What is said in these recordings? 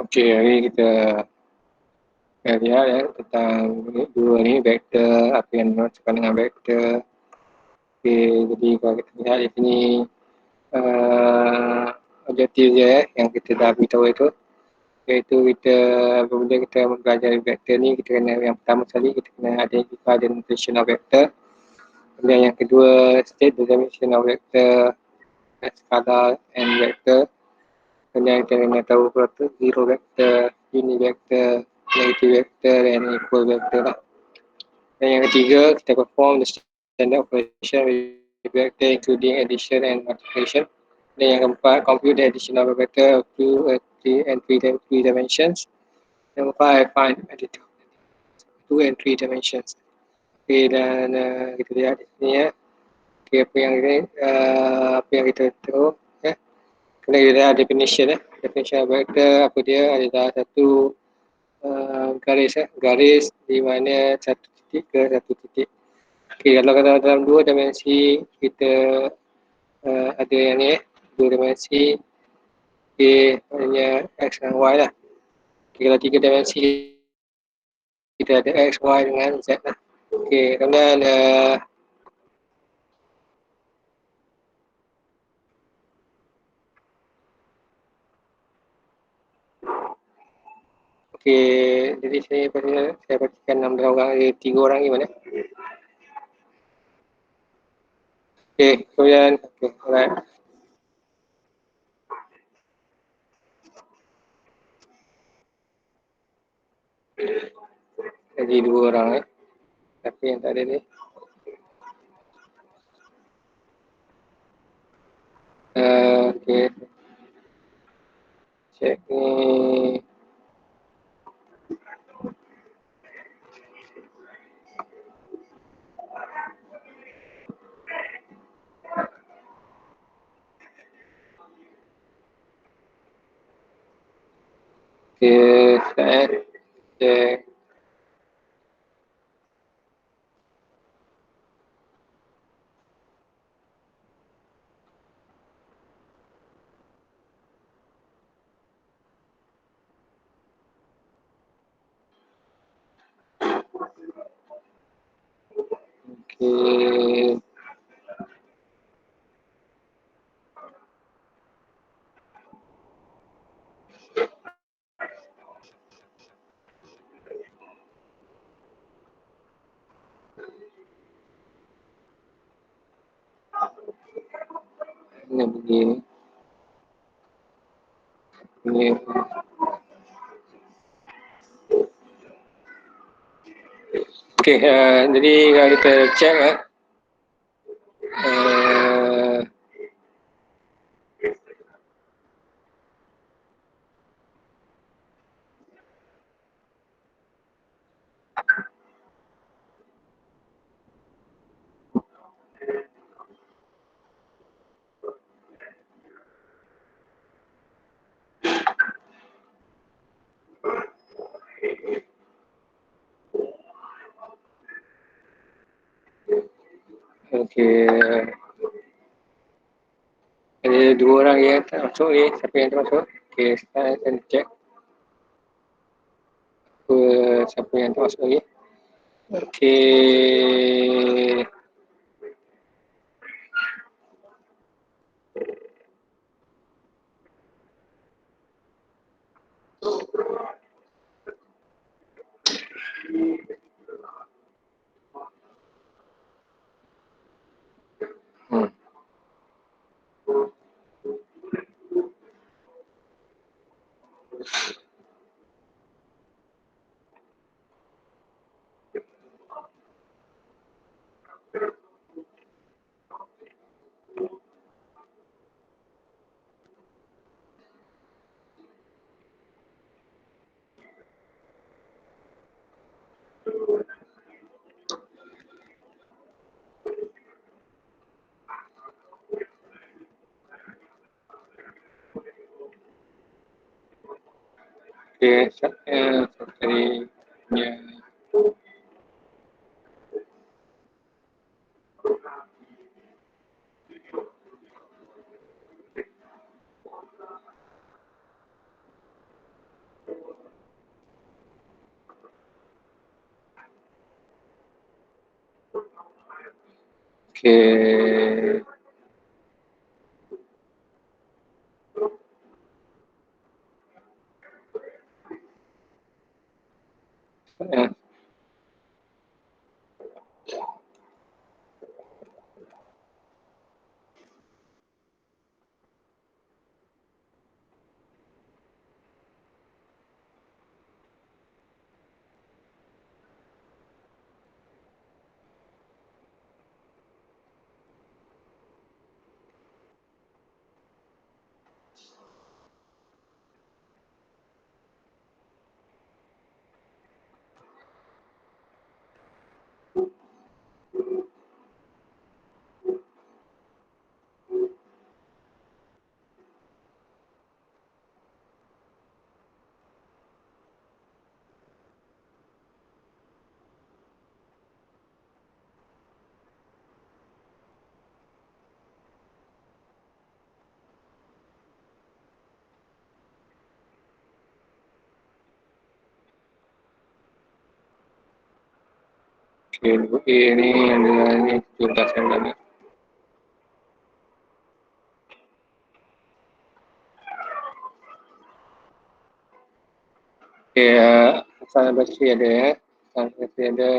Okey, hari kita lihat ya tentang dua ni vektor, apa yang dimaksudkan dengan vektor. Okey, jadi kalau kita lihat di sini objektif dia yang kita dah beritahu itu, iaitu kita apabila kita mempelajari vektor ni, kita kena yang pertama sekali kita kena identify the notation of vector. Kemudian yang kedua, state the dimension of vector, scalar and vector. Kemudian kita kena tahu produk zero vector, unit vector, negative vector dan equal vector lah. Dan yang ketiga, kita perform the standard operation with vector including addition and multiplication. Dan yang keempat, compute the addition of a vector of three dimensions. Yang keempat, find additive 2 and 3 dimensions. Okay, dan kita lihat di sini ya. Okay, apa yang kita tahu ya. Kena kita ada definition ya. Definition of vector apa dia adalah satu garis di mana satu titik ke satu titik. Okay, kalau kata dalam dua dimensi kita ada yang ni dua dimensi. Okay, maknanya x dan y lah. Okay, kalau tiga dimensi kita ada x, y dengan z lah. Okay, kemudian okey, jadi saya bacakan nama orang, ada 3 orang ni mana? Okey, kemudian alright. Jadi 2 orang tapi yang tak ada ni. Okey. Check ni. Okey, saya check. Okey. Ini begini. Ini. Okey, jadi kalau kita check okey. Ada 2 orang yang tak masuk ni, siapa yang tak masuk? Okey, sekarang saya check. Siapa yang tak masuk lagi? Okey. Okey, saya cari punya. Okey. Ya. Okey, A ni adalah ni 17 yang banyak. Okey, pasal bateri ada ya. Pasal bateri ada,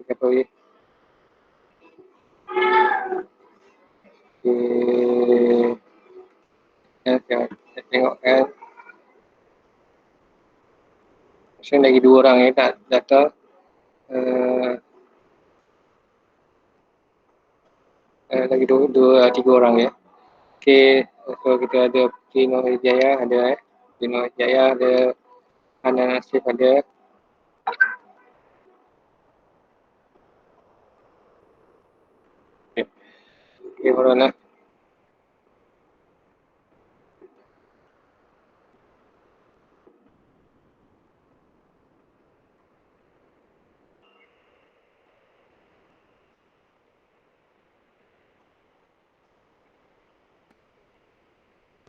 apa lagi? Okey, saya tengok kan. Macam lagi 2 orang ya tak data. Lagi 3 orang ya. Okey, so kita ada Puteri Nurhijayah ada Puteri Nurhijayah ada, Hana Nasif ada. Okey, Marwan lah.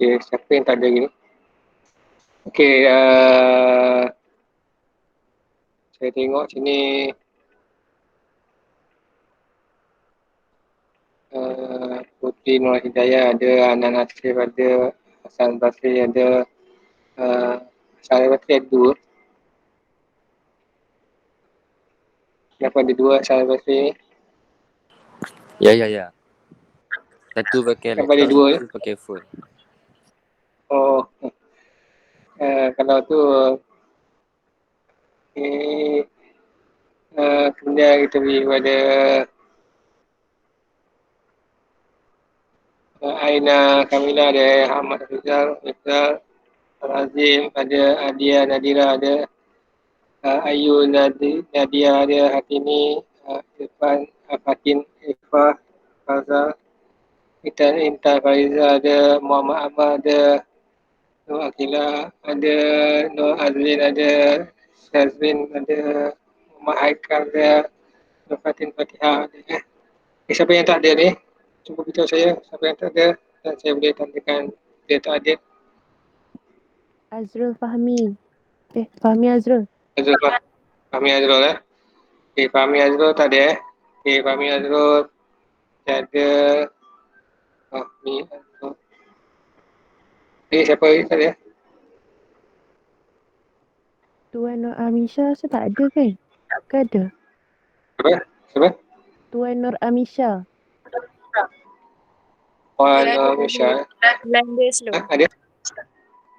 Okey, siapa yang tak ada gini? Okey, saya tengok sini Puteri Nurhijayah ada, Hana Nasif ada, Hassan Basri ada, Hassan Basri ada 2. Kenapa ada 2 Hassan Basri ni? Ya. Satu pakai Kenapa ada laptop, 2 ni? satu pakai phone. Oh, kalau tu ni kemudian kita pergi kepada Aina Kamila ada, Ahmad Rizal, Razim ada, Adia Nadira ada, Ayu Nadia ada, Hatini, Irfan, Fatin, Ifah, Faza, Intan Fariza ada, Muhammad Ahmad ada, Nur Akilah ada, Nur Azlin ada, Syazmin ada, Muhammad Haikal ada, Nur Fatin Fatihah ada. Siapa yang tak ada ni? Cuba beritahu saya siapa yang tak ada dan saya boleh tandakan dia tak ada. Azrul Fahmi. Fahmi Azrul. Fahmi Azrul Okay, Fahmi Azrul tak ada Okay, Fahmi Azrul tak ada. Fahmi Azrul. Siapa lagi tak ada? Tuan Nur Amisha rasa tak ada kan? Ke ada? Siapa? Tuan Nur Amisha. Puan Misha. Line slow. Ada?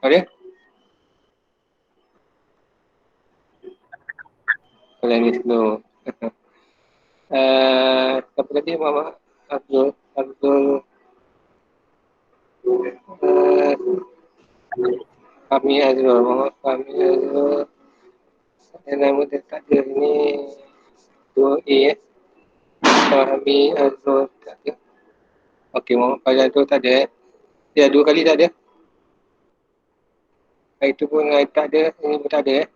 Ada? Line slow. Siapa tadi? Muhammad Abdul. Fahmi Azrul. Muhammad Fahmi Azrul. Nama dia tak ada ni. 2A Fahmi Azrul tak ada. Okey, Muhammad Fahmi Azrul tak ada. Dia 2 kali tak ada. Itu pun tak ada. Ini pun tak ada.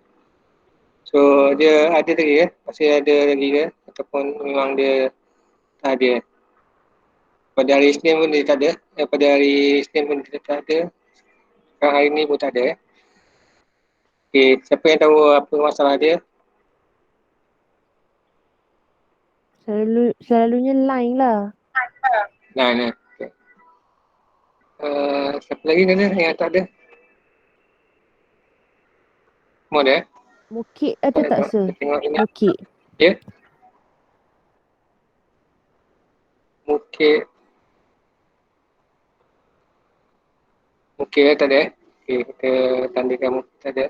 So dia ada lagi masih ada lagi ataupun memang dia tak ada. Pada hari Isnin pun dia tak ada. Pada hari Isnin pun dia tak ada. Sekarang hari ni pun tak ada. Okey, siapa yang tahu apa masalah dia? Selalunya line lah. Nah, okay. Siapa lagi kena yang tak ada? Semua ada? Mukit ada tak Saya tengok ini. Mukit. Ya? Mukit. Mukit tak ada? Okay, kita tandakan mukit tak ada.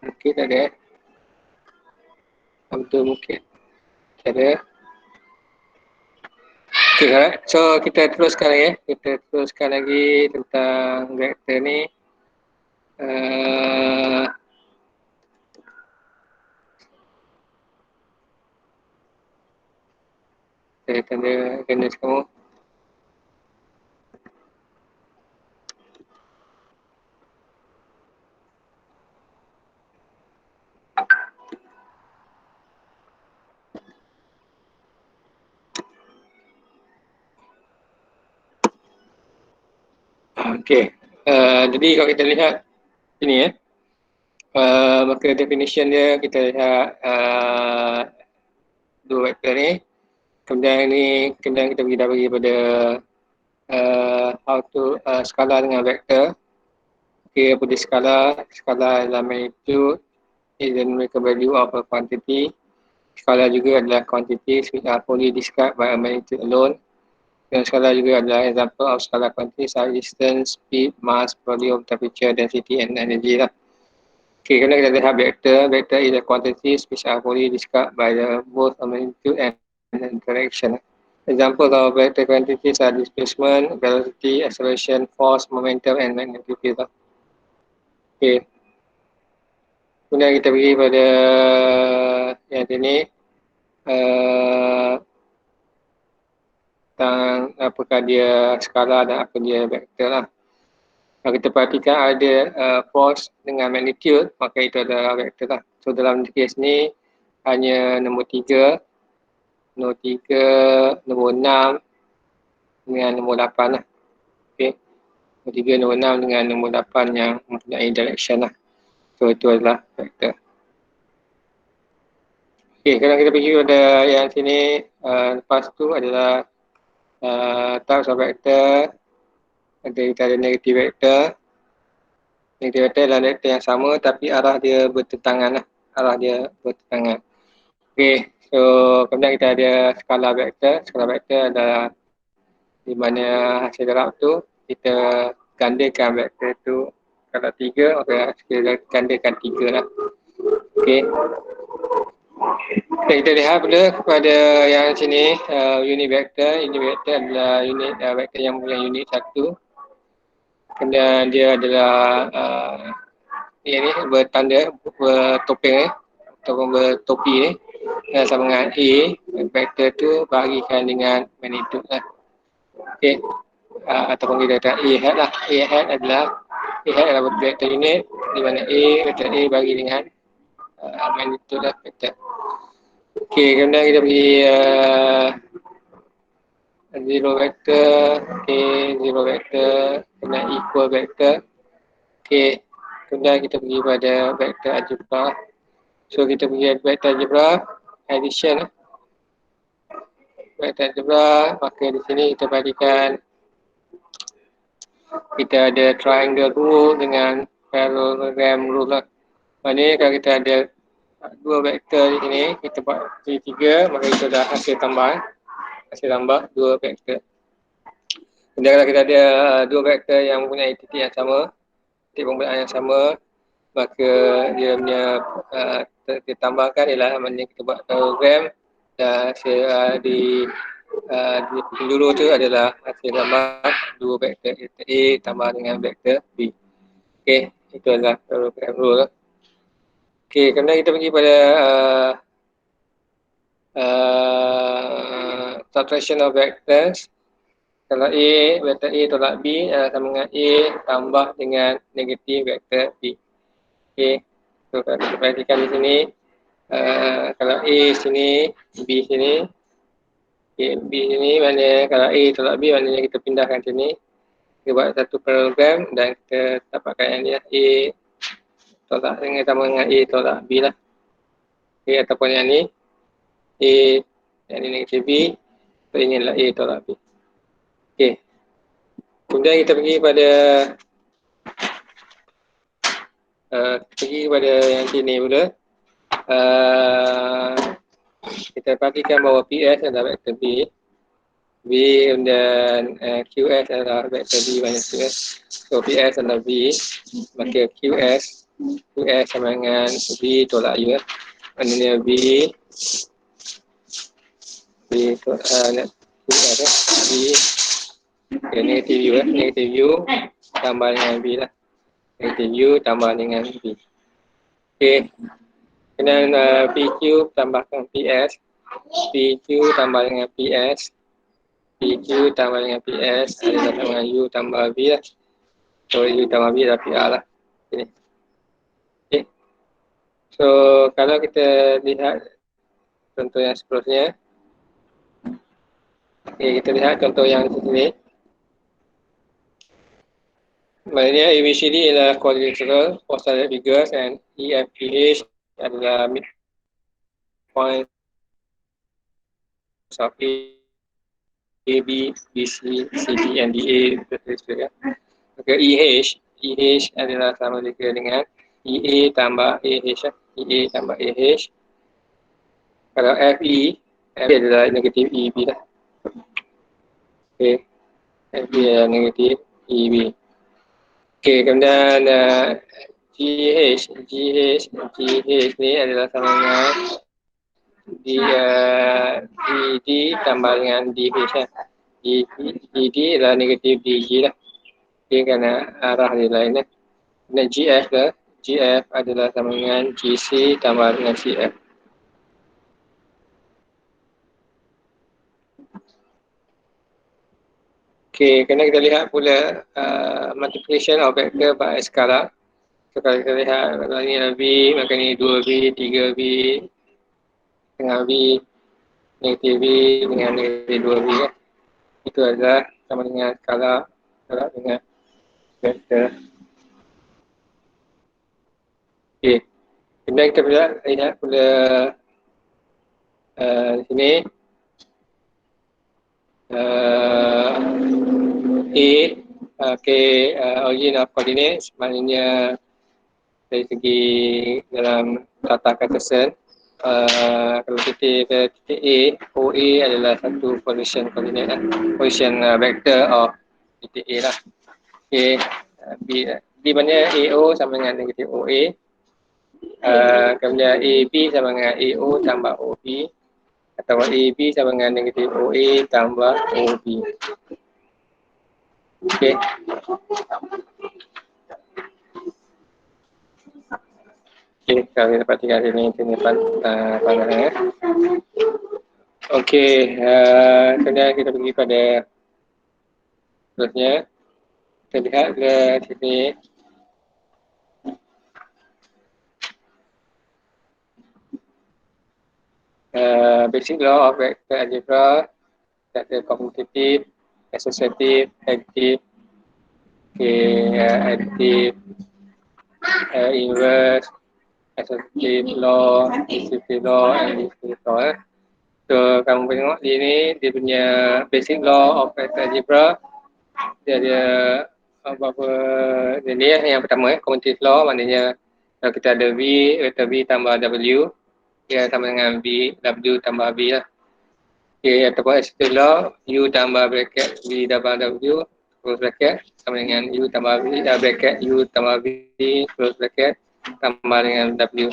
Mukit tak ada. Betul mukit. Tak ada. Okay, alright. So, kita teruskan lagi. Kita teruskan lagi tentang vektor ni. Saya tanda kena kamu. Okey. Jadi kalau kita lihat sini maka definition dia kita lihat dua vektor ni. Kemudian kita bagi pada how to skala dengan vektor. Okey, apa dia skala? Skala adalah magnitude is the numerical value of a quantity. Skala juga adalah quantities which are fully described by a magnitude alone. Dan skala juga adalah example of skala quantity such distance, speed, mass, volume, temperature, density and energy lah. Okay, kerana kita lihat vector is a quantities which are fully described by both a magnitude and direction. Example of vector quantities are displacement, velocity, acceleration, force, momentum and magnetic field. Okay. Kemudian kita pergi pada yang sini. Tentang apakah dia skala dan apa dia vektor lah. Kalau kita perhatikan ada force dengan magnitude, maka itu adalah vektor lah. So dalam kes ni hanya nombor 3, nombor 6 dengan nombor 8 lah. Okay. Nombor 3, nombor 6 dengan nombor 8 yang mempunyai direction lah. So itu adalah vektor. Okay, kalau kita pergi pada yang sini, lepas tu adalah types of vector. Kita ada negative vector. Negative vector adalah vector yang sama tapi arah dia bertentangan lah. Arah dia bertentangan. Okey, so kemudian kita ada skala vector. Skala vector adalah di mana hasil darab tu kita gandakan vektor tu kalau 3, maka kita gandakan 3 lah. Okey. Okay, kita lihat pula kepada yang sini unit vector. Unit vector adalah unit vector yang punya unit 1. Kemudian dia adalah ini bertanda bertopeng ataupun bertopi ni sama dengan A. Vektor tu bahagikan dengan magnitude lah. Okey. Ataupun kita kata A hat lah. A hat adalah vektor unit di mana vektor A bagi dengan magnitude lah vektor. Okey, kemudian kita pergi zero vector. Okey, zero vector kemudian equal vector. Okey, kemudian kita pergi pada vector algebra. So kita pergi vector algebra addition. Vector algebra, maka di sini kita perhatikan kita ada triangle rule dengan parallelogram rule lah. Maksudnya kalau kita ada dua vektor di sini, kita buat jadi 3, maka itu dah hasil tambah dua vektor. Kemudian kalau kita ada dua vektor yang mempunyai titik yang sama, titik permulaan yang sama, maka dia punya ditambahkan ialah maknanya kita buat parallelogram dan hasil di penjuru tu adalah hasil tambah dua vektor A tambah dengan vektor B. Okey, itu adalah parallelogram rule. Okey, kemudian kita pergi pada subtraction of vectors. Kalau A, vektor A tolak B sama dengan A tambah dengan negatif vektor B. Okey, so kalau kita perhatikan di sini, kalau A sini, B sini, okay, B sini maknanya kalau A tolak B maknanya kita pindahkan sini. Kita buat satu parallelogram dan kita dapatkan yang ni A tolak dengan sama dengan A tolak B lah. Okay, ataupun yang ni A, yang ni negatif B, so ini adalah A tolak B. Okay. Kemudian kita pergi pada yang sini pula. Kita perhatikan bahawa PS adalah vektor B. B dan QS adalah vektor B minus QS. So PS adalah B, maka QS sama dengan B tolak U. Maknanya B tolak QS B negatif U. Negatif U tambah dengan B lah. Negatif U tambah dengan B. Okay. Kemudian PQ tambahkan PS. PQ tambah dengan PS. PQ tambah dengan PS adalah sama dengan U tambah B lah. So U tambah B adalah PR lah. Okay. So kalau kita lihat contoh yang seterusnya. Okay, kita lihat contoh yang sini. Maknanya ABCD adalah quadrilateral positive figures and EFGH adalah midpoint of A, B, C, D, and DA. Maka EH adalah sama juga dengan EA tambah AH. EA tambah AH. Kalau FE adalah negatif EB lah. Okay. FE adalah negatif EB. Okay, kemudian GH ni adalah sama dengan DD tambah dengan DH. DD adalah negatif DG lah. Okay, kerana arah dia lain lah. Dan GF adalah sama dengan GC tambah dengan CF. Okay, kena kita lihat pula multiplication of vector by skala. So, kalau kita lihat, kalau ni adalah B, maka ni 2B, 3B, tengah B, negatif B dengan negatif 2B kan. Itu adalah sama dengan skala dengan vector. Okay, kemudian kita lihat pula di sini. Origin of coordinates, maknanya dari segi dalam tata Cartesian, kalau kita titik A, OA adalah satu position coordinate, position vector of titik A lah. Okay, B maknanya AO sama dengan negatif OA. Kemudian AB sama dengan AO tambah OB, atau AB sama dengan negatif OA tambah OB. Okay. Okay, kalau kita perhatikan sini pandangan. Okay, kemudian kita pergi pada seterusnya. Kita lihat ke sini. Basic law of vector algebra, vector commutative, associative, additive, additive, inverse, associative law, associative law, and associative law. So kamu tengok di ni dia punya basic law of vector algebra. Dia ada apa dia yang pertama commutative law, maknanya kalau kita ada V, vector V tambah W, dia sama dengan V, W tambah V lah. Okay, ataupun associative law, U tambah bracket V tambah W close bracket sama dengan U tambah V bracket U tambah V close bracket tambah dengan W.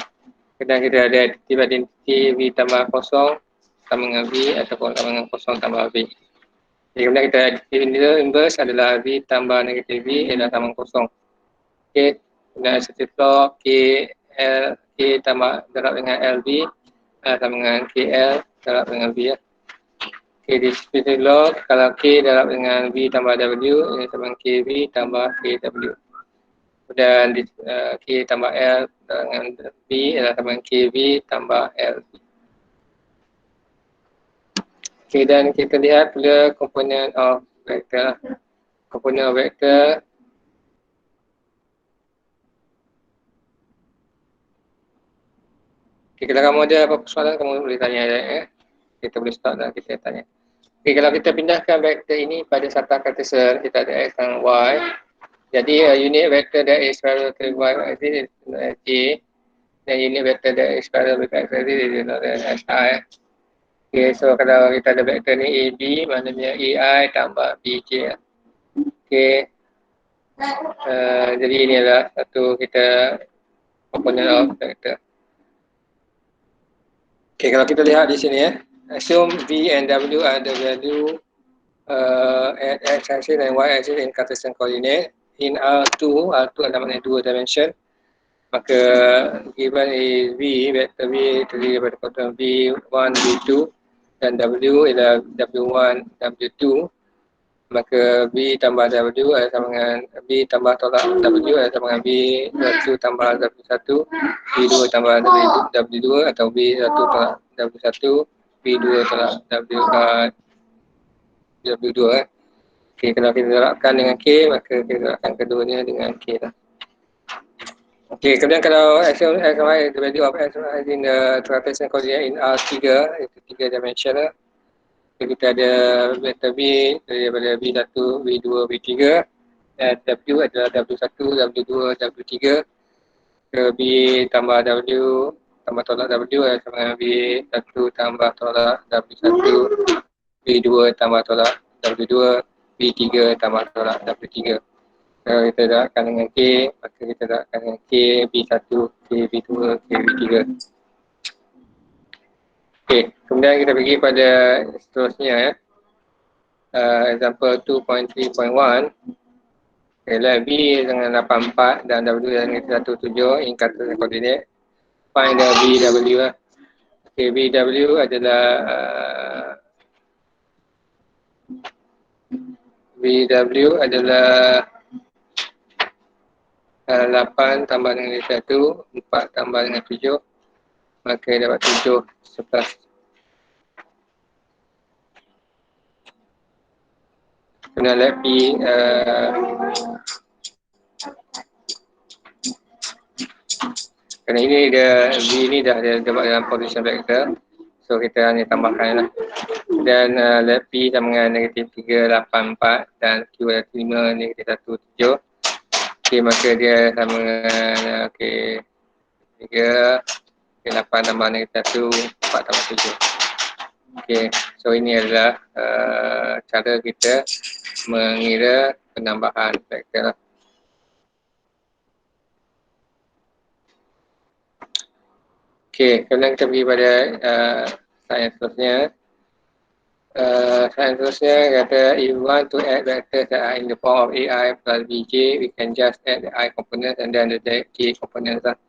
Kadang kita ada identity V tambah kosong sama dengan V ataupun sama dengan kosong tambah V. Jadi kemudian kita additive inverse adalah V tambah negatif V adalah sama dengan kosong. Okay, kemudian associative law K tambah darab dengan LV sama dengan KL darab dengan V. Okay, di associative law, kalau K darab dengan V tambah W, ini sama dengan KV tambah KW. Dan di K tambah L dengan V adalah sama dengan KV tambah LV. Okay, dan kita lihat pula komponen of vector. Komponen of vector Okay, kalau kamu ada apa-apa soalan, kamu boleh tanya. Kita boleh start dan kita tanya. Okay, kalau kita pindahkan vektor ini pada satu Cartesian, kita ada x dan y. Jadi unit vektor dari x parallel to y is j, dan unit vektor dari x parallel to x is si. Okay, so kalau kita ada vektor ni AB, maknanya AI tambah BJ. Okay, jadi ini adalah satu kita component of vector. Okay, kalau kita lihat di sini assume V and W are the value at x-axis dan y-axis in Cartesian coordinate in R2 adalah maknanya 2 dimension. Maka given is V, vector V terdiri daripada komponen V1, V2 dan W ialah W1, W2. Maka V tambah W adalah sama dengan V tambah tolak W adalah sama dengan V1 tambah W1, V2 tambah W2 atau V1 tolak W1, V2 tolak W2. Okay, kalau kita terapkan dengan K, maka kita terapkan keduanya dengan K lah. Okay, kemudian kalau x y the value of x y in the Cartesian coordinate in R3, itu 3 dimensional. Kita ada vektor V daripada V1, V2, V3, dan W adalah W1, W2, W3. V tambah W tambah tolak W adalah sama dengan V1 tambah tolak W1, V2 tambah tolak W2, V3 tambah tolak W3. Kalau kita dapatkan dengan K, maka kita dapatkan dengan K V1, K V2, K V3. Okay, kemudian kita pergi pada seterusnya example 2.3.1. Okay, lah, V dengan 84 dan W dengan 17 in Cartesian coordinate. Find the VW lah. Okay, VW adalah VW adalah 8 tambah dengan 1, 4 tambah dengan 7, maka dapat 7 11. Kena let P kerana ini dia V ni dah ada dapat dalam position vector, so kita hanya tambahkan lah. Dan let P sama dengan negatif 3, 8, 4 dan Q adalah 5, negatif 1, 7. Okay, maka dia sama dengan 3, 8 tambah negatif 1, 4 tambah 7. Okay, so ini adalah cara kita mengira penambahan vektor lah. Okay, kemudian kita pergi pada sains seterusnya. Sains seterusnya kata if we want to add vectors that are in the form of AI plus BJ, we can just add the I components and then the J components lah.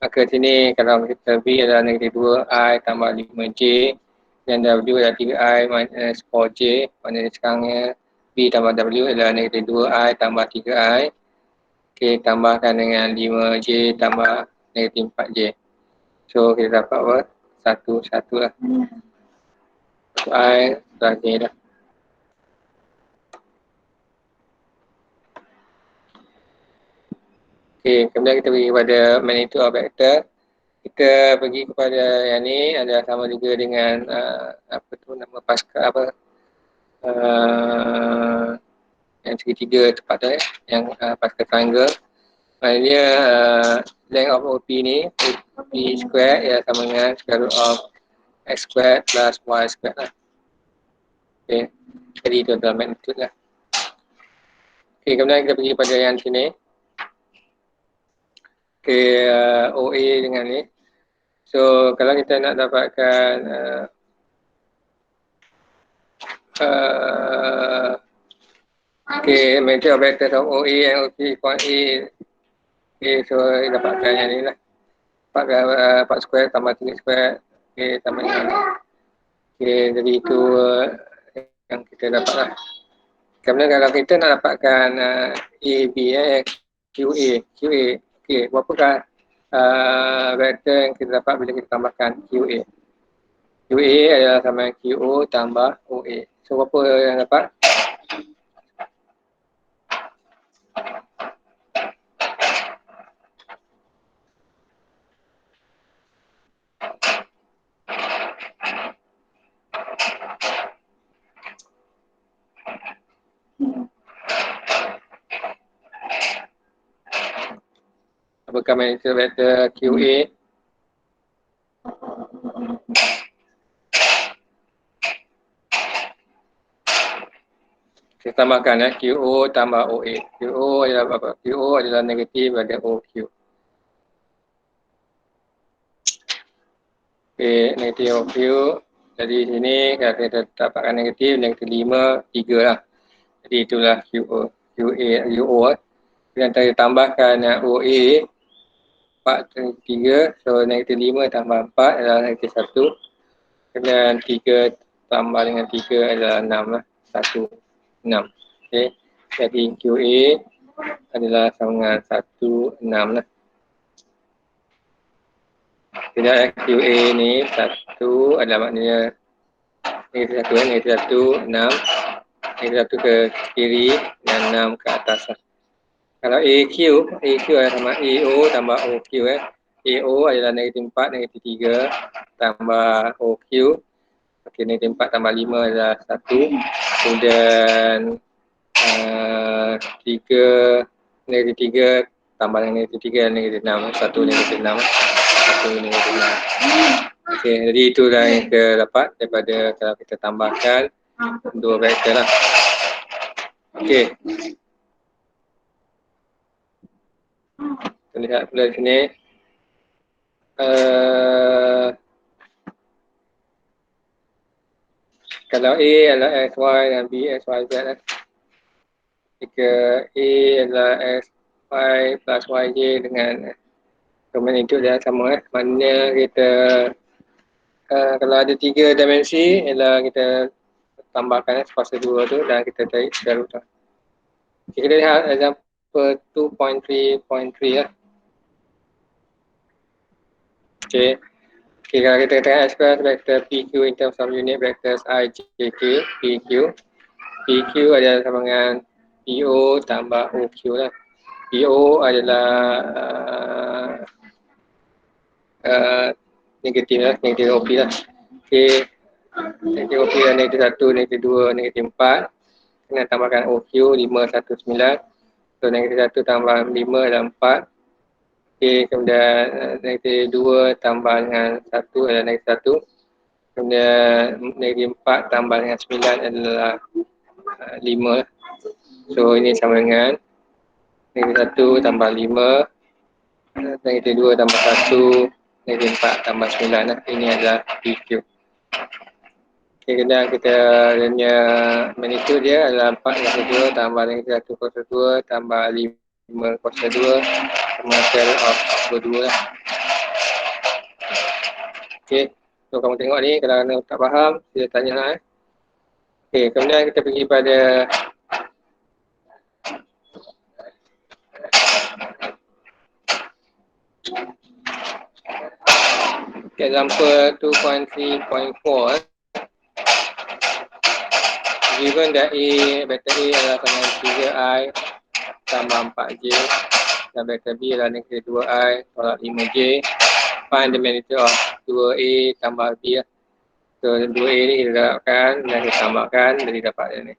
Maka sini kalau kita V adalah negatif 2I tambah 5J dan W adalah 3I minus 4J. Maknanya sekarangnya V tambah W adalah negatif 2I tambah 3I. Okay, tambahkan dengan 5J tambah negatif 4J. So kita dapat apa? 1 lah. I plus J lah. Okay, kemudian kita pergi kepada magnitude of vector. Kita pergi kepada yang ni adalah sama juga dengan apa tu nama Pascal apa yang segitiga tepat tu yang Pascal triangle. Maknanya length of OP ni OP square ialah sama dengan square root of x squared plus y squared lah. Okay, jadi itu adalah magnitude lah. Okay, kemudian kita pergi pada yang sini. Okay, OA dengan ni. So kalau kita nak dapatkan okay, magnitude of vectors of OA and OP equal A. Okay, so dapatkan yang ni lah. 4 square tambah 3 square. Okay, tambah yang ni. Okay, jadi itu yang kita dapat lah. Kemudian kalau kita nak dapatkan AB, QA. Okay, berapakah vektor yang kita dapat bila kita tambahkan QA? QA adalah sama dengan QO tambah OA. So, berapa yang dapat? Apakah magnitude vektor QA? Kita tambahkan QO tambah OA. QO adalah apa? QO adalah negatif pada OQ. Okey, negatif OQ. Jadi sini kalau kita dapatkan negatif 5, 3 lah. Jadi itulah QO. QA, UO. Kemudian kita tambahkan OA 4, 3. So negatif 5 tambah 4 adalah negatif 1. Kemudian 3 tambah dengan 3 adalah 6 lah. 1, 6. Okey. Jadi QA adalah sama dengan 1, 6 lah. Tidak QA ni 1 adalah maknanya negatif 1, negatif 1, 6. Negatif 1 ke kiri dan 6 ke atas lah. Kalau AQ adalah sama AO tambah OQ. AO adalah negatif 4, negatif 3 tambah OQ. Okey, negatif 4 tambah 5 adalah 1. Kemudian 3, negatif 3 tambah dengan negatif 3 dan negatif 6. 1 negatif 6. 1 negatif 6. Okey, jadi itulah yang kita dapat daripada kalau kita tambahkan dua vektor lah. Okey. Kita lihat pula di sini. Kalau A adalah XY dan B XYZ lah. Jika A adalah XY plus YJ dengan magnitude dia sama maknanya kita kalau ada 3 dimensi ialah kita tambahkan kuasa 2 tu dan kita cari square root. Kita lihat example 2.3.3 lah. Okey. Okay, kalau kita katakan express vector PQ in terms of unit vectors I, J, K, PQ. PQ adalah sama dengan PO tambah OQ lah. PO adalah negatif lah, negatif OP lah. Okay. Negatif OP adalah negatif 1, negatif 2, negatif 4. Kena tambahkan OQ 5, 1, 9. So negatif 1 tambah 5 adalah 4. Okay, kemudian negatif 2 tambah dengan 1 adalah negatif 1. Kemudian negatif 4 tambah dengan 9 adalah 5. So ini sama dengan negatif 1 tambah 5, negatif 2 tambah 1, negatif 4 tambah 9 lah. Ini adalah PQ. Okay, kemudian kita punya magnitude dia adalah 4 kuasa 2 tambah negatif 1 kuasa 2 tambah 5 kuasa 2 sama square of 2 lah. Okay, so kamu tengok ni kalau anda tak faham, sila tanya lah. Okay, kemudian kita pergi pada example 2.3.4. Given that A, vector A adalah sama dengan 3I tambah 4J dan vector B adalah negatif 2I tolak 5J. Find the magnitude of 2A tambah B lah. So 2A ni kita dapatkan dan kita tambahkan jadi dapat dia ni.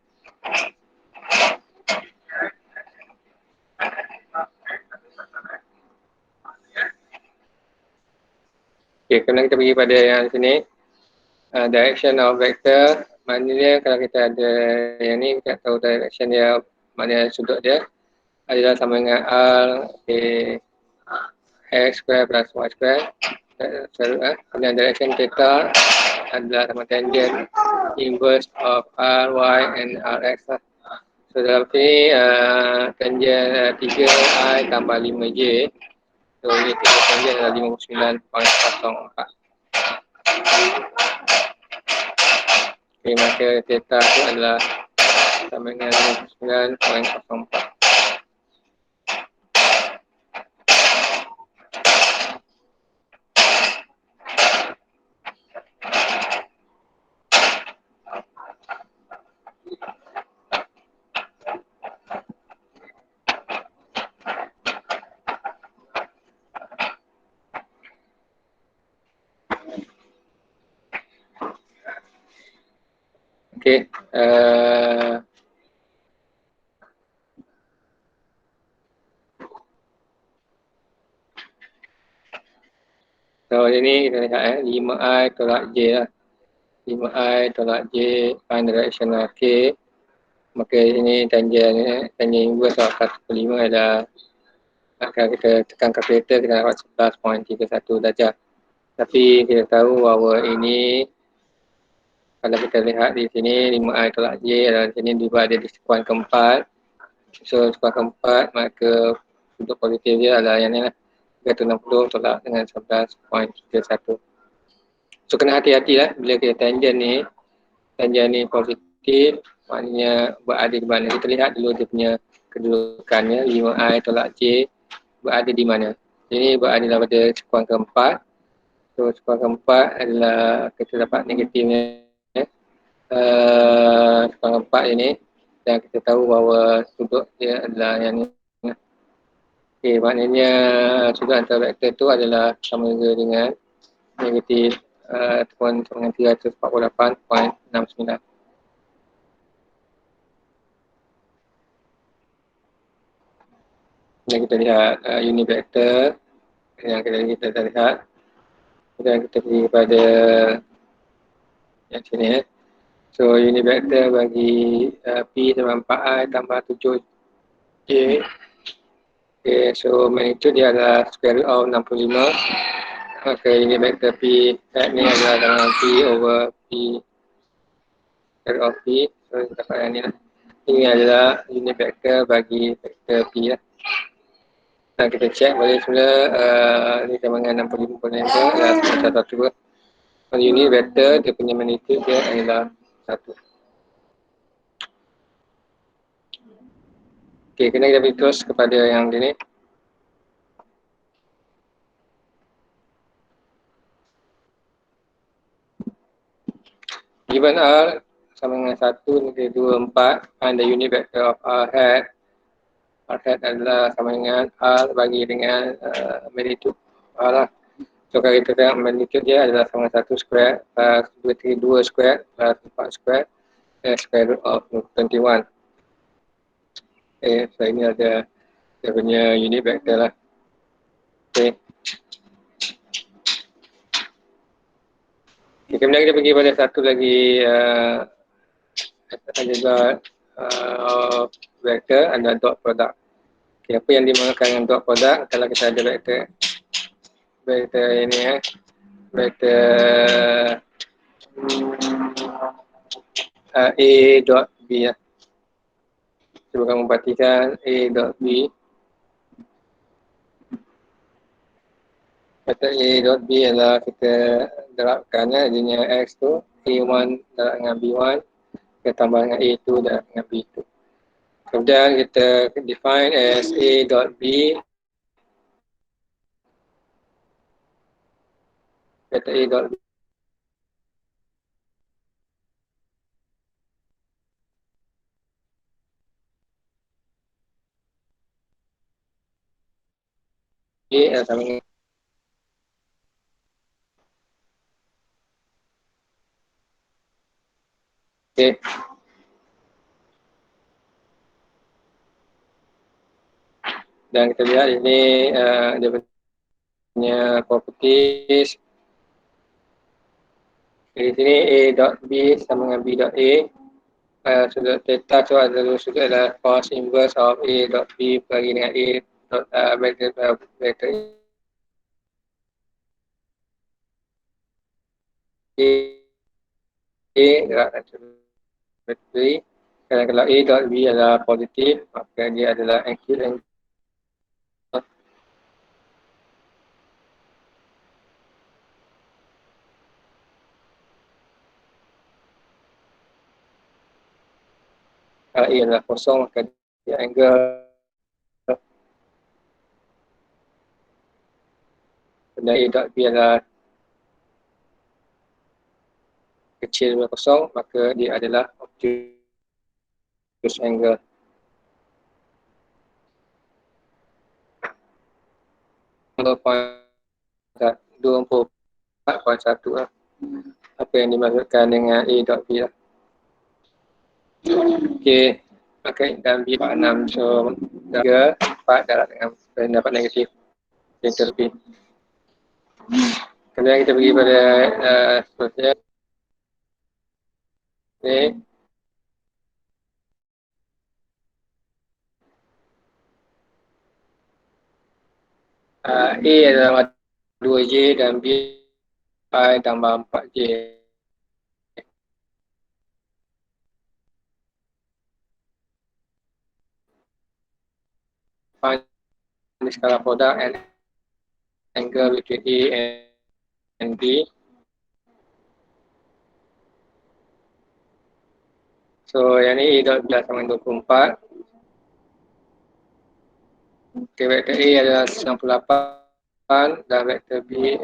Okay, kemudian kita pergi pada yang sini. Direction of vector, maknanya kalau kita ada yang ni, kita tahu direction dia, maknanya sudut dia adalah sama dengan R, okay, X square plus Y square. Kemudian direction theta adalah sama tangent inverse of R, Y and Rx lah. So dalam sini tangent 3I tambah 5J. So ini tangent adalah 59.04. Okay, maka theta itu adalah sama dengan 59.04. Okay. ini kita lihat 5I tolak J lah. 5I tolak J find directional K. Maka ini tangent inverse of 1/5 adalah akan kita tekan kalkulator kita dapat 11.31 darjah. Tapi kita tahu bahawa ini kalau kita lihat di sini 5I tolak J adalah di sini dibuat ada di sekuan keempat. So sekuan keempat maka sudut positif dia adalah yang ni lah. 360 tolak dengan 11.31. So kena hati-hati lah bila kita tangent ni positif maknanya berada di mana. Kita lihat dulu dia punya kedudukannya 5I tolak J berada di mana. Ini berada pada sekuan keempat. So sekuan keempat adalah kita dapat negatifnya sekuan keempat ini dan kita tahu bahawa sudut dia adalah yang ni. Okey, maknanya sudut antara vektor itu adalah sama juga dengan negatif 348.69. Dan kita lihat unit vektor yang kita lihat. Dan kita pergi kepada yang sini So unit vektor bagi P sama 4I tambah 7J. Okay, so magnitude dia adalah square root of 65. Maka unit vektor P ni adalah dengan P over P square root of P. So kita dapat yang ni lah. Ini adalah unit vektor bagi vektor P lah. Dan kita check balik semula ni sama dengan 65.5 adalah sama satu. Unit vektor dia punya magnitude dia adalah 1. Okey, kena kita pergi terus kepada yang ini. Given R sama dengan 1, negeri 2, 4, find the unit vector of R hat. R hat adalah sama dengan R bagi dengan magnitude R lah. So kalau kita tengok magnitude dia adalah sama dengan 1 square plus 2 square plus 4 square square root of 21. So ini ada dia punya unit vector lah. Okay. Kemudian kita pergi pada satu lagi algebra vector adalah dot product. Okay, apa yang dimaksudkan dengan dot product kalau kita ada vector ini vector A dot B lah. Cuba kamu perhatikan A dot B. Vector A dot B adalah kita darabkan adanya X tu A1 darab dengan B1 kita tambah dengan A2 darab dengan B2. Kemudian kita define as A dot B vector A dot B sama dengan okay. Dan kita lihat ini dia punya properties. Di sini A dot B sama dengan B dot A. Sudut theta tu adalah sudut adalah cos inverse of A dot B bagi dengan A dot vector A darab vector. Dan kalau A dot B adalah positif, maka dia adalah acute angle. Kalau A adalah kosong, maka dia angle. Dan A dot B adalah kecil daripada kosong, maka dia adalah obtuse angle. Angle point 24.1 lah. Apa yang dimaksudkan dengan A dot B lah. Okey, maka dan B 46, so 3, 4 darab dengan dapat negatif vector B. Kemudian kita pergi pada seterusnya. Okay. A adalah 2J dan B I tambah 4J. Find the scalar product and angle between A and B. So yang ni A dot B sama dengan 24. Okay, vektor A adalah 98 dan vektor B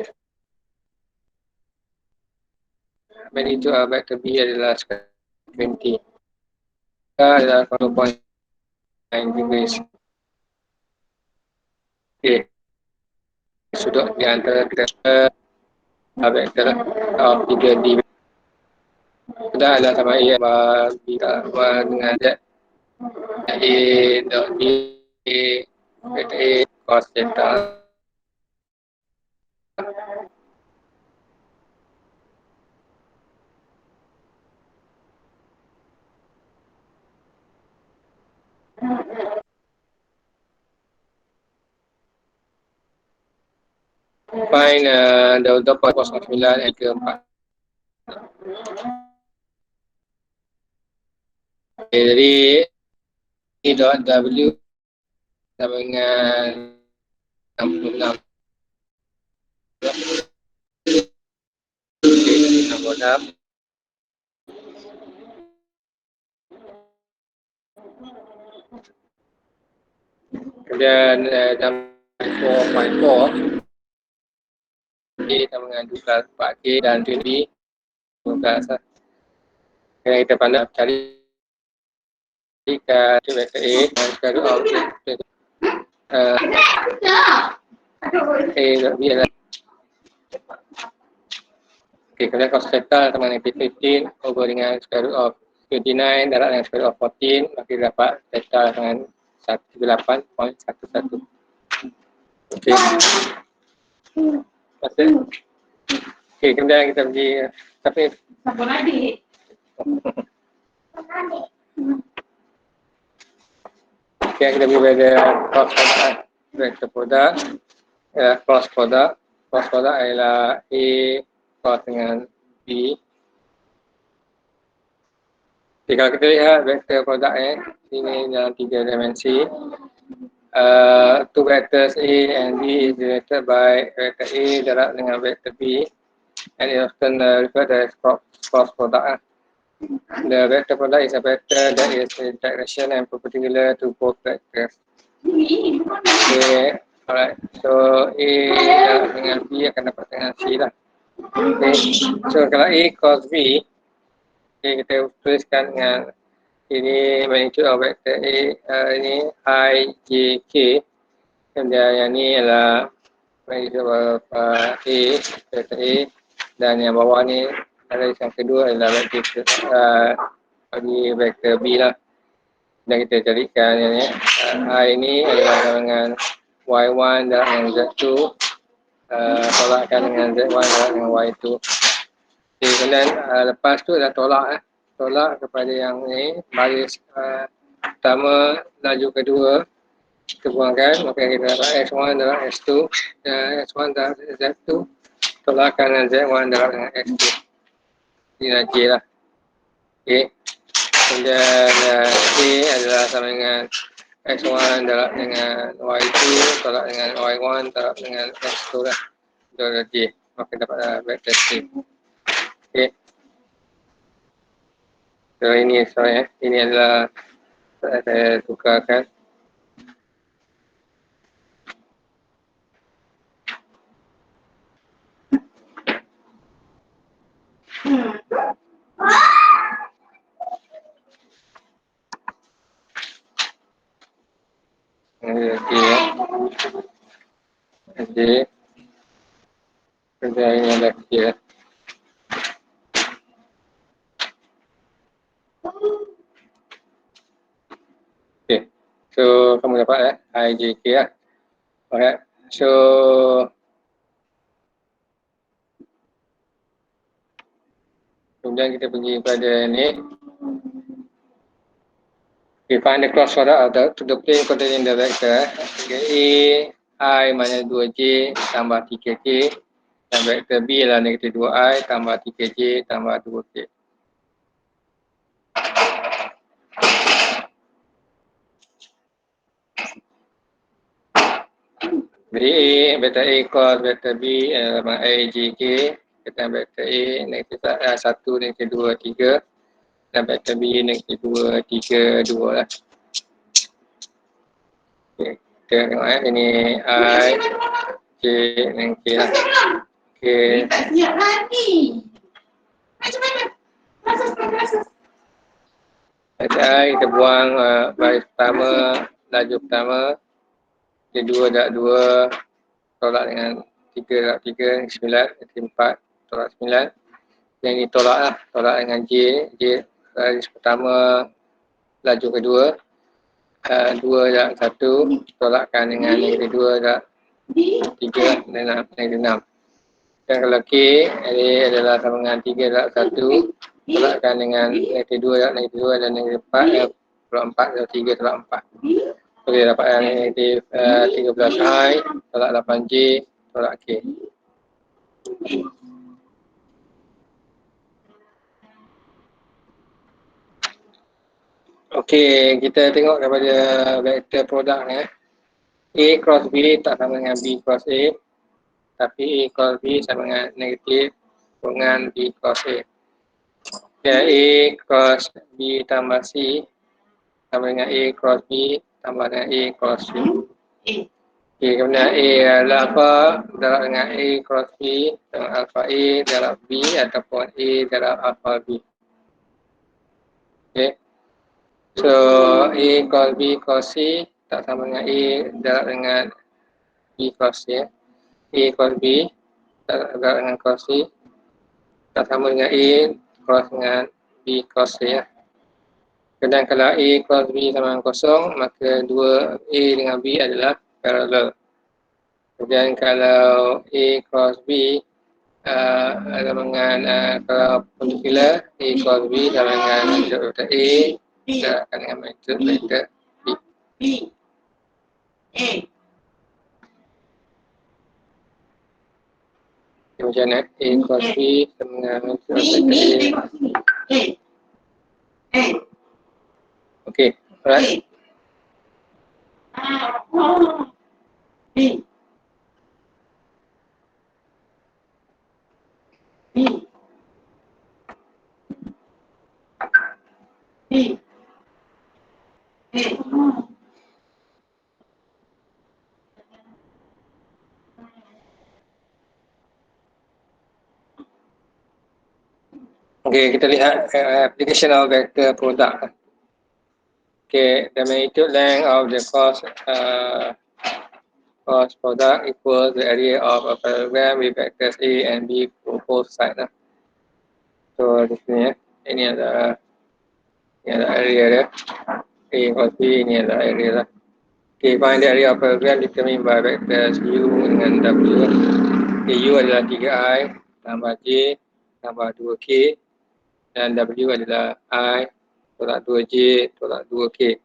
magnitude vektor B adalah 20. Adalah 1.9 degrees. Okay. Sudut di antara vektor of 3D. Sudah adalah sama A B dengan Z. A dot B vektor A cos theta. Find the point cos 9 and ke 4. Okay, jadi E dot W sama dengan 66. Okay, 66. Kemudian 4.4 K sama dengan 4K dan 20 12. Yang kita pandang cari ke vektor A dan square root of A dot B adalah okay, kemudian cos theta sama dengan 15 over dengan square root of 29 darab dengan square root of 14, maka dapat theta dengan 138.11. Okey. Pasal. Okey, kemudian kita pergi tapi Sabun adik. okey, kita pergi pada cross product. Vector product. Cross product. Cross product adalah A cross dengan B. Jadi kalau kita lihat vector produk ini dalam 3 dimensi. Two vectors A and B is related by vector A darab dengan vector B, and it often referred as cross product. The vector product is a vector that is in direction and perpendicular to both vectors. Okay, alright. So A darab dengan B akan dapat dengan C lah. Okay. So kalau A cos B, okay, kita tuliskan dengan ini magnitude of vector A, ini I, J, K. Kemudian yang ni adalah magnitude of A, vector A. Dan yang bawah ni, yang kedua adalah vector bagi vector B lah. Dan kita carikan yang ni, I ini adalah dengan Y1 darab dengan Z2. Tolakkan dengan Z1 darab dengan Y2. Okay, kemudian lepas tu dah tolak tolak kepada yang ni baris pertama laju kedua kita buangkan, maka kita dapat S1 darab S2 dan S1 darab Z2 tolakkan dengan Z1 darab dengan S2 ini J lah. Okay. Kemudian A adalah sama dengan S1 darab dengan Y2 tolak dengan Y1 darab dengan S2 lah, itu adalah J, maka dapat vector C. Okay. So ini ini adalah saya tukarkan. Okey. Kemudian ini ada dia. Okay. So kamu dapat IJK lah. Alright. So Kemudian kita pergi pada ni. Okay, find the cross product to the plane containing the vector. Okay, A, I minus 2J tambah 3K. Dan vektor B adalah negatif 2I tambah 3J tambah 2K. Jadi A, vektor A cos vektor B adalah AJK. Kita vektor A negatif 1, negatif 2, 3. Dan vektor B negatif 2, 3, 2 lah. Okay, kita tengok ini I, J dan K lah. Okay. Tak siap lah ni. Macam mana? Kita buang baris pertama, laju pertama, kedua darab 2, tolak dengan 3 darab 3, 9, negatif 4, tolak 9. Yang ini tolak lah, tolak dengan J, baris pertama, laju kedua, 2 darab 1, tolakkan dengan negatif 2 darab 3, dan negatif 6. Dan kalau K, ini adalah sama dengan 3 darab 1, tolakkan dengan negatif 2 darab negatif 2 dan negatif 4, tolak 4 darab 3 tolak 4. Boleh dapat yang negatif 13I, tolak 8J, tolak K. Okey, kita tengok kepada vektor produk ni. A cross B tak sama dengan B cross A. Tapi A cross B sama dengan negatif hubungan B cross A. Dan A cross B tambah C sama dengan A cross B tambah dengan A cross C. Okey, kemudian A adalah apa? Darab dengan A cross B dengan alpha A darab B ataupun A darab alpha B. Okey. So, A cross B cross C tak sama dengan A darab dengan B cross C. A cross B darab dengan cross C tak sama dengan A cross dengan B cross C. Dan kalau A cross B sama dengan kosong, maka 2A dengan B adalah parallel. Kemudian kalau A cross B sama dengan kalau particular, A cross B sama dengan vektor A akan dengan vektor B. B. A. Macam mana? A cross B sama dengan vektor B. A. Tengok sini. A. A. Okey, alright. B. B. B. A. Okey, kita lihat application of vector product. Okay, the magnitude length of the cross product equals the area of a parallelogram with vectors A and B for both sides. So di sini ini adalah area dia. A cross B ini adalah area lah. Okay, find the area of a parallelogram determined by vectors U dengan W. Okay, U adalah 3I tambah J tambah 2K dan W adalah I tolak 2J tolak 2K.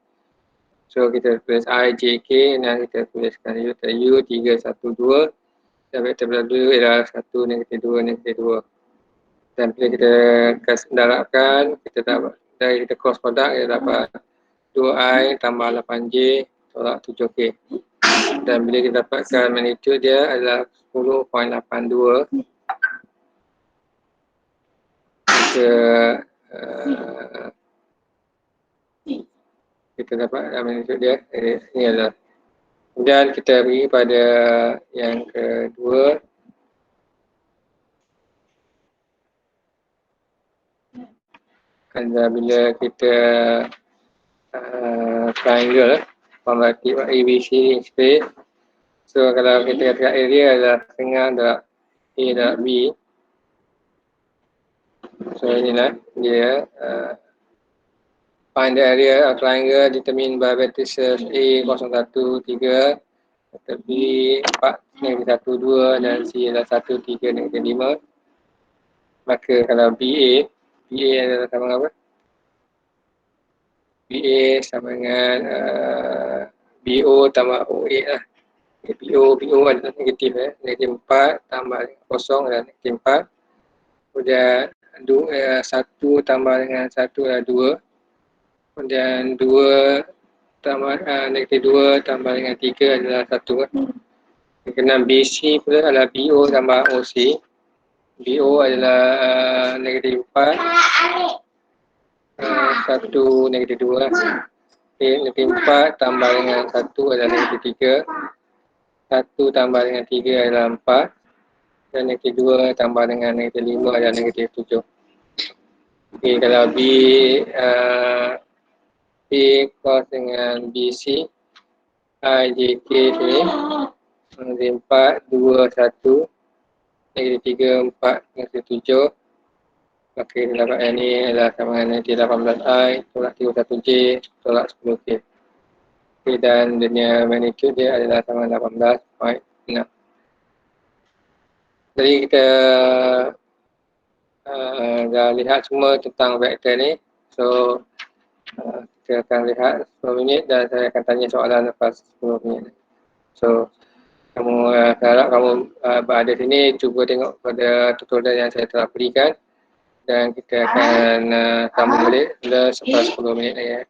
So kita tulis I, J, K dan kita tuliskan vektor U 3, 1, 2 dan vektor W adalah 1, negatif 2, negatif 2. Dan bila kita darabkan, kita dapat dari kita cross product, kita dapat 2I tambah 8J tolak 7K. Dan bila kita dapatkan magnitude dia adalah 10.82, kita dapat magnitude dia. Ini adalah. Dan kita pergi pada yang kedua. Adalah bila kita triangle pembatik ABC space. So kalau kita katakan area adalah tengah darab A darab B. So inilah dia find the area of triangle determined by vertices A 0, 1, 3, vector B 4, negatif 1, 2 dan C adalah 1, 3, negatif 5. Maka kalau BA BA adalah sama dengan apa? BA sama dengan BO tambah OA lah. BO adalah negatif negatif 4 tambah dengan kosong adalah negatif 4. Kemudian 1 tambah dengan 1 adalah 2. Kemudian 2 tambah negatif 2 tambah dengan 3 adalah 1. Kena BC pula adalah BO tambah OC. BO adalah negatif 4. 1 negatif 2. Negatif 4 tambah dengan 1 adalah negatif 3. 1 tambah dengan 3 adalah 4. Dan negatif 2 tambah dengan negatif 5 adalah negatif 7. Okay, kalau B cross dengan BC, IJK sini negatif 4, 2, 1, negatif 3, 4, negatif 7. Maka kita dapat yang ni adalah sama dengan negatif 18I tolak 31J tolak 10K. Okay, dan dia punya magnitude dia adalah sama dengan 18.6. Jadi kita dah lihat semua tentang vektor ni. So kita akan lihat 10 minit dan saya akan tanya soalan lepas 10 minit. So kamu saya harap kamu berada sini cuba tengok pada tutorial yang saya telah berikan dan kita akan sambung balik selepas 10 minit lagi.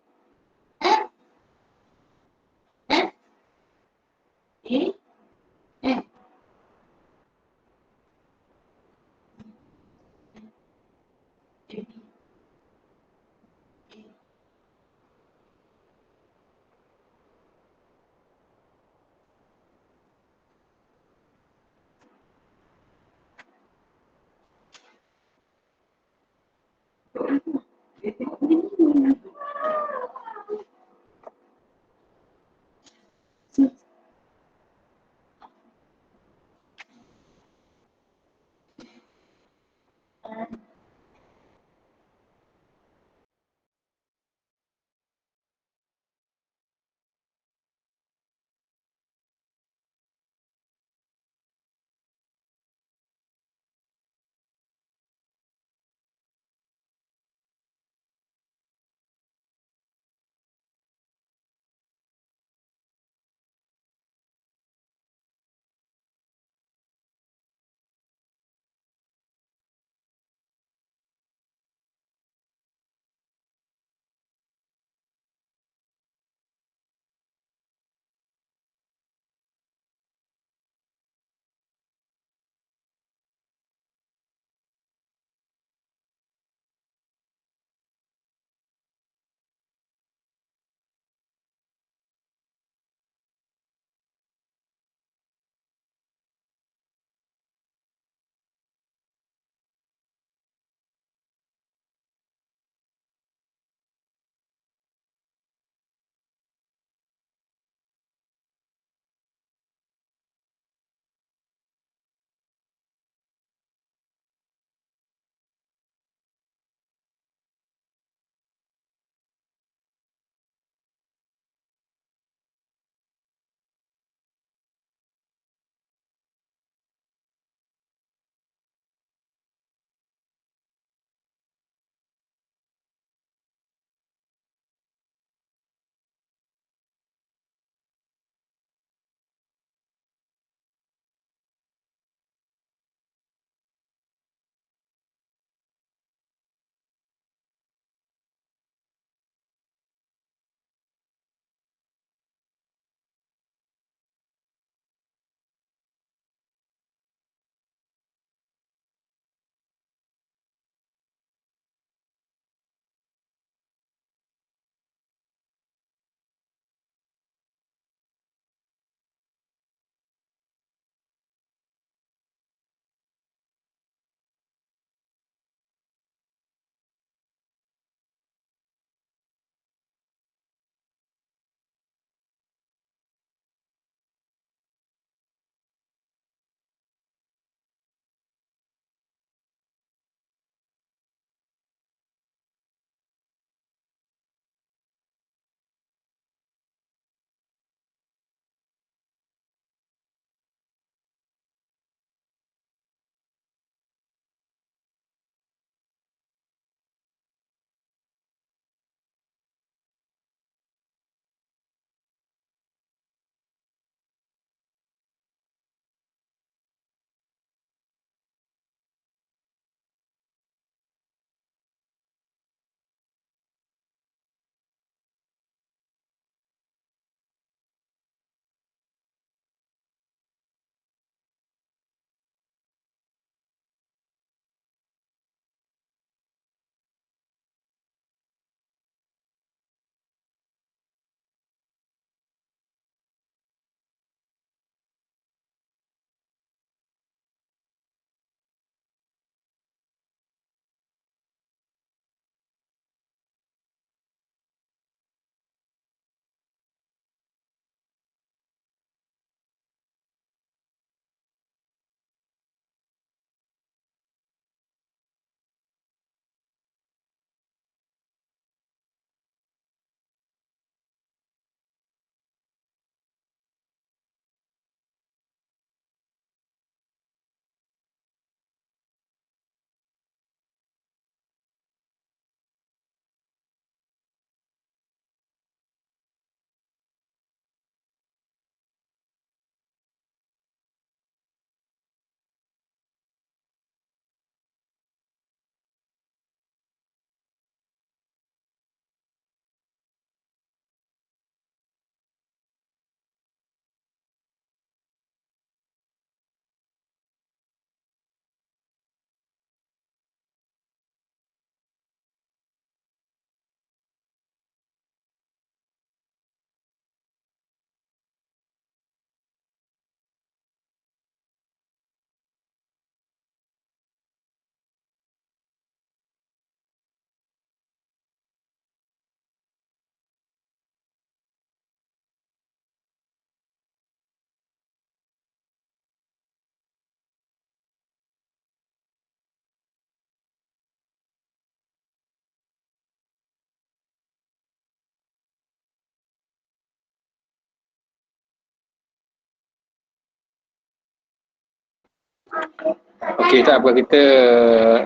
Okey, tak apa, kita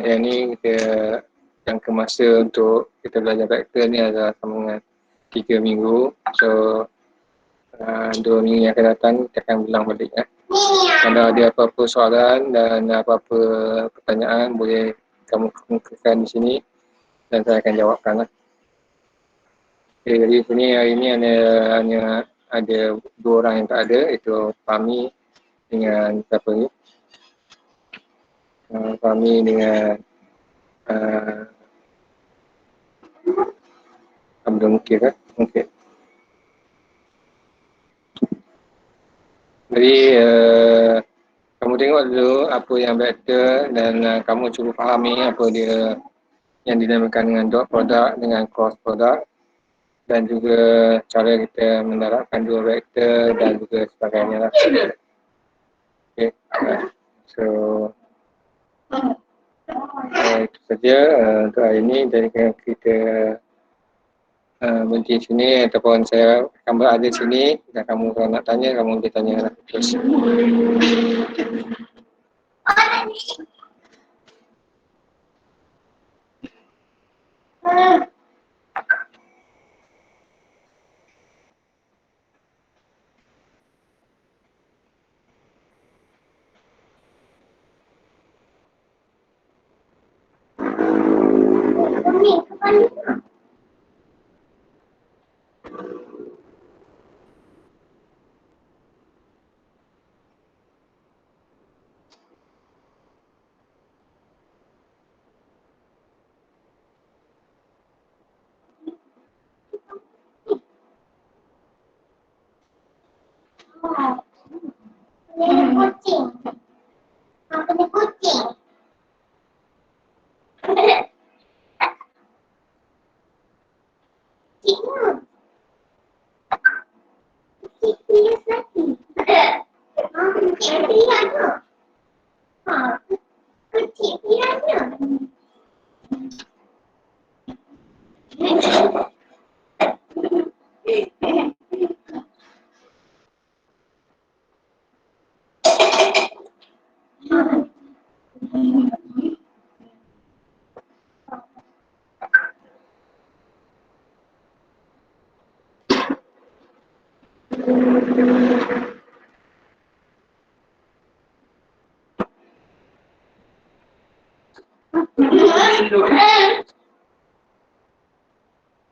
yang ni kita jangka masa untuk kita belajar vektor ni adalah sama dengan 3 minggu. So 2 minggu yang akan datang kita akan ulang balik. Kalau ada apa-apa soalan dan apa-apa pertanyaan boleh kamu kemukakan di sini dan saya akan jawabkan lah. Okay, jadi sini hari ni hanya ada 2 orang yang tak ada, iaitu Fahmi dengan siapa ni? Fahmi dengan Abdul Mukir kan? Okay. Jadi kamu tengok dulu apa yang better dan kamu cuba fahami apa dia yang dinamakan dengan dot product dengan cross product dan juga cara kita mendarabkan dua vektor dan juga sebagainya lah. Okay. So itu saja untuk hari ini. Jadi kita berhenti sini ataupun saya akan berada di sini dan kamu kalau nak tanya kamu boleh tanya lah terus. Kucing. Apa ni kucing? Kucing. Kucing pias lagi. Kucing pias tu. Kucing pias tu.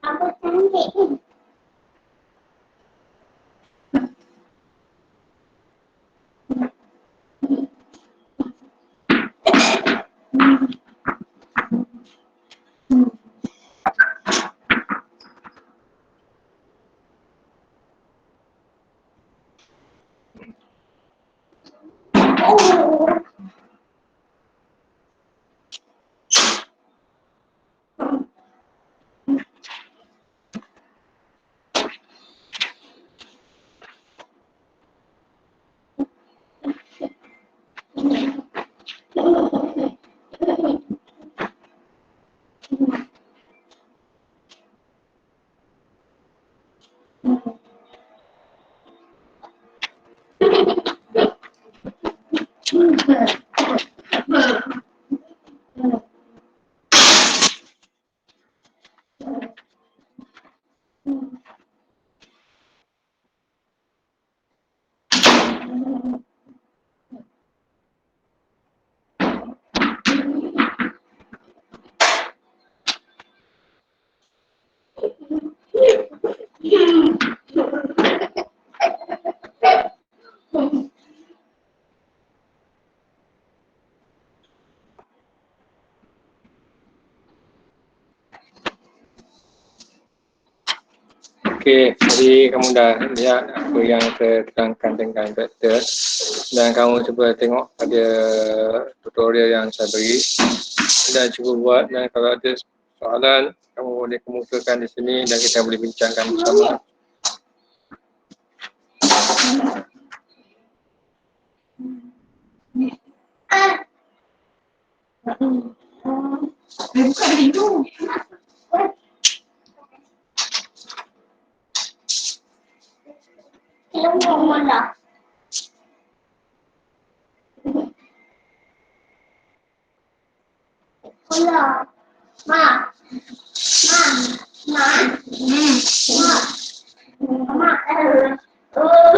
Apa cantik kan? Okey, jadi kamu dah lihat apa yang saya terangkan tentang vektor dan kamu cuba tengok ada tutorial yang saya beri dan cuba buat, dan kalau ada soalan kamu boleh kemukakan di sini dan kita boleh bincangkan bersama. Buka pintu. Film bola. Bola. Ma. Ma. Ma. Ma. Ma. Oh.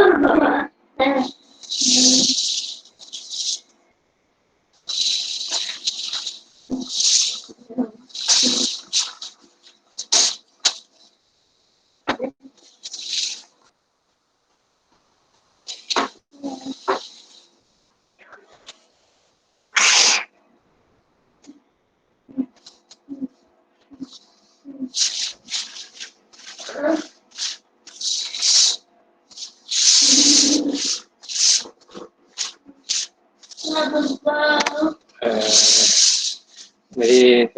Jadi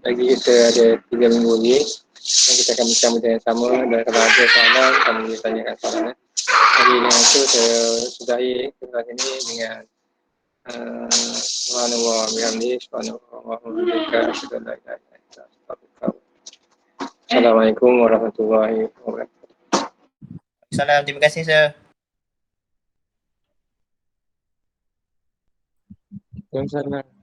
lagi kita ada 3 minggu lagi dan kita akan bincang benda yang sama dan kalau ada soalan kami boleh tanyakan soalan. Jadi dengan itu saya sudahi kelas ini dengan subhanallah bihamdi subhanallah walhamdulillah. Assalamualaikum warahmatullahi wabarakatuh. Salam, terima kasih sir. Waalaikumsalam.